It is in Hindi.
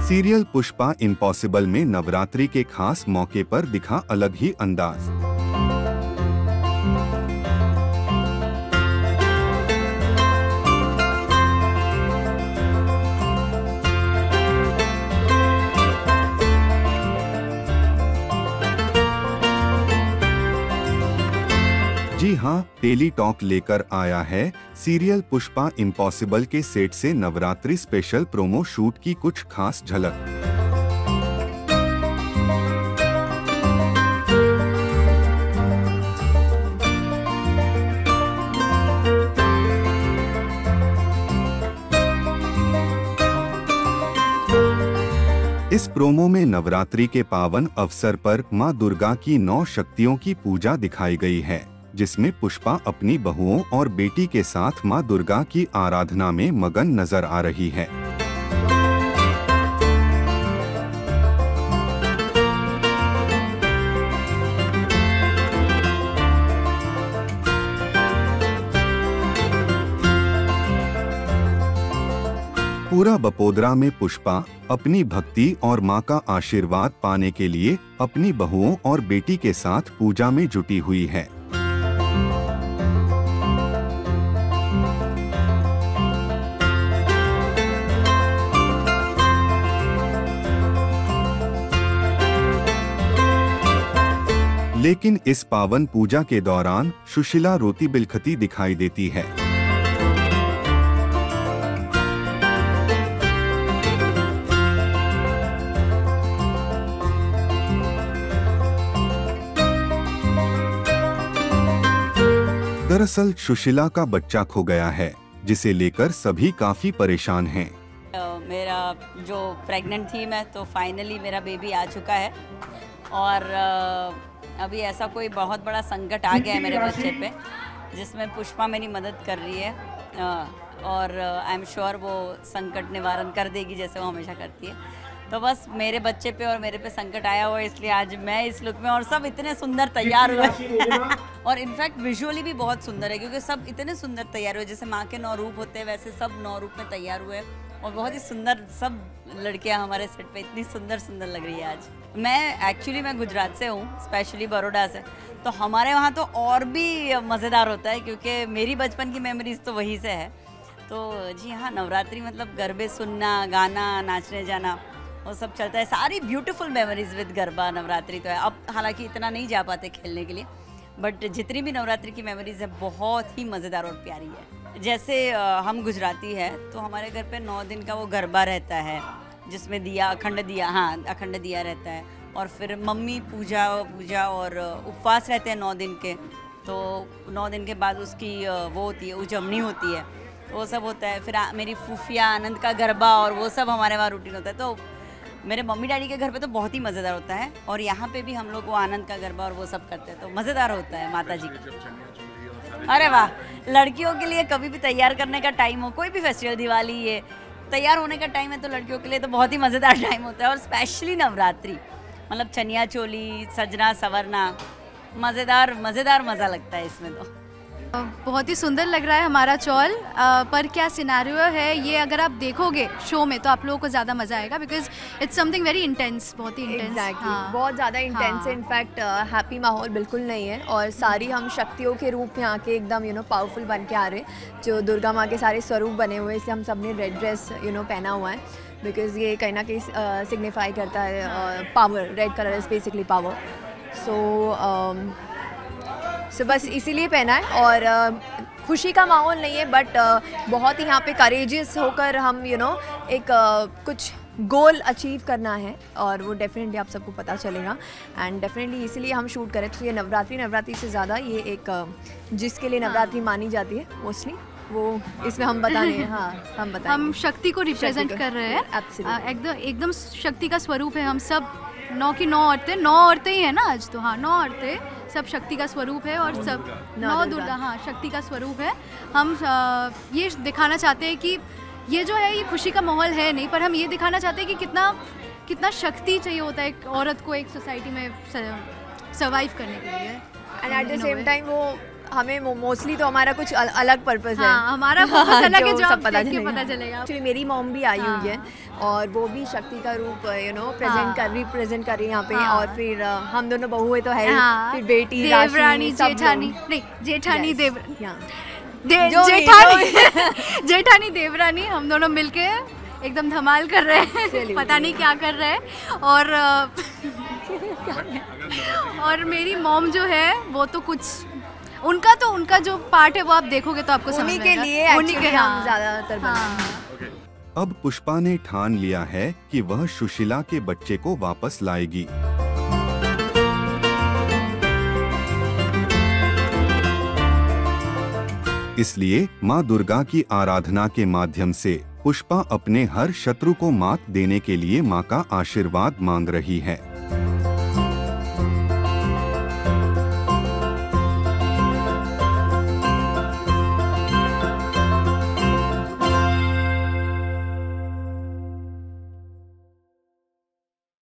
सीरियल पुष्पा इम्पॉसिबल में नवरात्रि के खास मौके पर दिखा अलग ही अंदाज। जी हाँ, टेली टॉक लेकर आया है सीरियल पुष्पा इम्पॉसिबल के सेट से नवरात्रि स्पेशल प्रोमो शूट की कुछ खास झलक। इस प्रोमो में नवरात्रि के पावन अवसर पर मां दुर्गा की 9 शक्तियों की पूजा दिखाई गई है, जिसमें पुष्पा अपनी बहुओं और बेटी के साथ मां दुर्गा की आराधना में मगन नजर आ रही है। पूरा बपोदरा में पुष्पा अपनी भक्ति और मां का आशीर्वाद पाने के लिए अपनी बहुओं और बेटी के साथ पूजा में जुटी हुई है। लेकिन इस पावन पूजा के दौरान सुशीला रोती बिलखती दिखाई देती है। दरअसल सुशीला का बच्चा खो गया है, जिसे लेकर सभी काफी परेशान हैं। मेरा जो प्रेग्नेंट थी मैं, तो फाइनली मेरा बेबी आ चुका है और अभी ऐसा कोई बहुत बड़ा संकट आ गया है मेरे बच्चे पे, जिसमें पुष्पा मेरी मदद कर रही है और आई एम श्योर वो संकट निवारण कर देगी जैसे वो हमेशा करती है। तो बस मेरे बच्चे पे और मेरे पे संकट आया हुआ है, इसलिए आज मैं इस लुक में और सब इतने सुंदर तैयार हुए और इनफैक्ट विजुअली भी बहुत सुंदर है, क्योंकि सब इतने सुंदर तैयार हुए, जैसे माँ के 9 रूप होते हैं वैसे सब 9 रूप में तैयार हुए और बहुत ही सुंदर सब लड़कियां हमारे सेट पे इतनी सुंदर सुंदर लग रही है आज। मैं गुजरात से हूँ, स्पेशली बड़ौदा से, तो हमारे वहाँ तो और भी मज़ेदार होता है, क्योंकि मेरी बचपन की मेमोरीज तो वहीं से है। तो जी हाँ, नवरात्रि मतलब गरबे सुनना, गाना, नाचने जाना, वो सब चलता है। सारी beautiful memories with garba Navratri तो है। अब हालांकि इतना नहीं जा पाते खेलने के लिए, बट जितनी भी नवरात्रि की मेमोरीज है बहुत ही मज़ेदार और प्यारी है। जैसे हम गुजराती है तो हमारे घर पे 9 दिन का वो गरबा रहता है, जिसमें दिया अखंड दिया रहता है, और फिर मम्मी पूजा और उपवास रहते हैं 9 दिन के। तो 9 दिन के बाद उसकी वो होती है, उजमनी होती है, वो सब होता है। फिर मेरी फूफिया आनंद का गरबा और वो सब हमारे वहाँ रूटीन होता है। तो मेरे मम्मी डैडी के घर पे तो बहुत ही मज़ेदार होता है, और यहाँ पे भी हम लोग वो आनंद का गरबा और वो सब करते हैं, तो मज़ेदार होता है माता जी का। अरे वाह, लड़कियों के लिए कभी भी तैयार करने का टाइम हो, कोई भी फेस्टिवल, दिवाली, ये तैयार होने का टाइम है, तो लड़कियों के लिए तो बहुत ही मज़ेदार टाइम होता है। और स्पेशली नवरात्रि, मतलब चनिया चोली, सजना सवरना, मज़ेदार मज़ा लगता है इसमें। तो बहुत ही सुंदर लग रहा है हमारा चौल, पर क्या सिनेरियो है ये, अगर आप देखोगे शो में तो आप लोगों को ज़्यादा मज़ा आएगा, because it's something very intense, बहुत ही इंटेंस। हाँ, बहुत ज़्यादा इंटेंस है। इनफैक्ट हैप्पी माहौल बिल्कुल नहीं है, और सारी हम शक्तियों के रूप में आके एकदम पावरफुल बन के आ रहे हैं। जो दुर्गा माँ के सारे स्वरूप बने हुए, इसलिए हम सब ने रेड ड्रेस पहना हुआ है, बिकॉज ये कहीं ना कहीं सिग्निफाई करता है power. Red colour is basically power. So बस इसीलिए पहना है, और खुशी का माहौल नहीं है, बट बहुत ही यहाँ पे करेजियस होकर हम एक कुछ गोल अचीव करना है, और वो डेफिनेटली आप सबको पता चलेगा। एंड डेफिनेटली इसीलिए हम शूट करें। तो ये नवरात्रि से ज़्यादा ये एक जिसके लिए नवरात्रि मानी जाती है मोस्टली, वो इसमें हम बताने हम शक्ति को रिप्रेजेंट कर रहे हैं। एकदम शक्ति का स्वरूप है। हम सब 9 की 9 औरतें ही है ना आज, तो हाँ 9 औरतें सब शक्ति का स्वरूप है, और सब 9 दुर्गा शक्ति का स्वरूप है। हम ये दिखाना चाहते हैं कि ये जो है ये खुशी का माहौल है नहीं, पर हम ये दिखाना चाहते हैं कि कितना शक्ति चाहिए होता है एक औरत को एक सोसाइटी में सर्वाइव करने के लिए। And at the same time वो हमें मोस्टली तो हमारा कुछ अलग पर्पस है। हाँ, हमारा फोकस अलग है, जो आप सब देख के पता चलेगा। एक्चुअली मेरी मॉम भी आई हुई है और वो भी शक्ति का रूप रिप्रेजेंट कर रही है यहाँ पे। और फिर हम दोनों बहुएं तो है, फिर बेटी देवरानी, राशि, जेठानी, नहीं जेठानी, जेठानी देवरानी, हम दोनों मिलके एकदम धमाल कर रहे हैं, पता नहीं क्या कर रहे हैं। और मेरी मॉम जो है वो तो कुछ उनका जो पार्ट है वो आप देखोगे तो आपको समझ में आएगा। उन्हीं के लिए हम ज्यादातर अब पुष्पा ने ठान लिया है कि वह सुशीला के बच्चे को वापस लाएगी। इसलिए माँ दुर्गा की आराधना के माध्यम से पुष्पा अपने हर शत्रु को मात देने के लिए माँ का आशीर्वाद मांग रही है।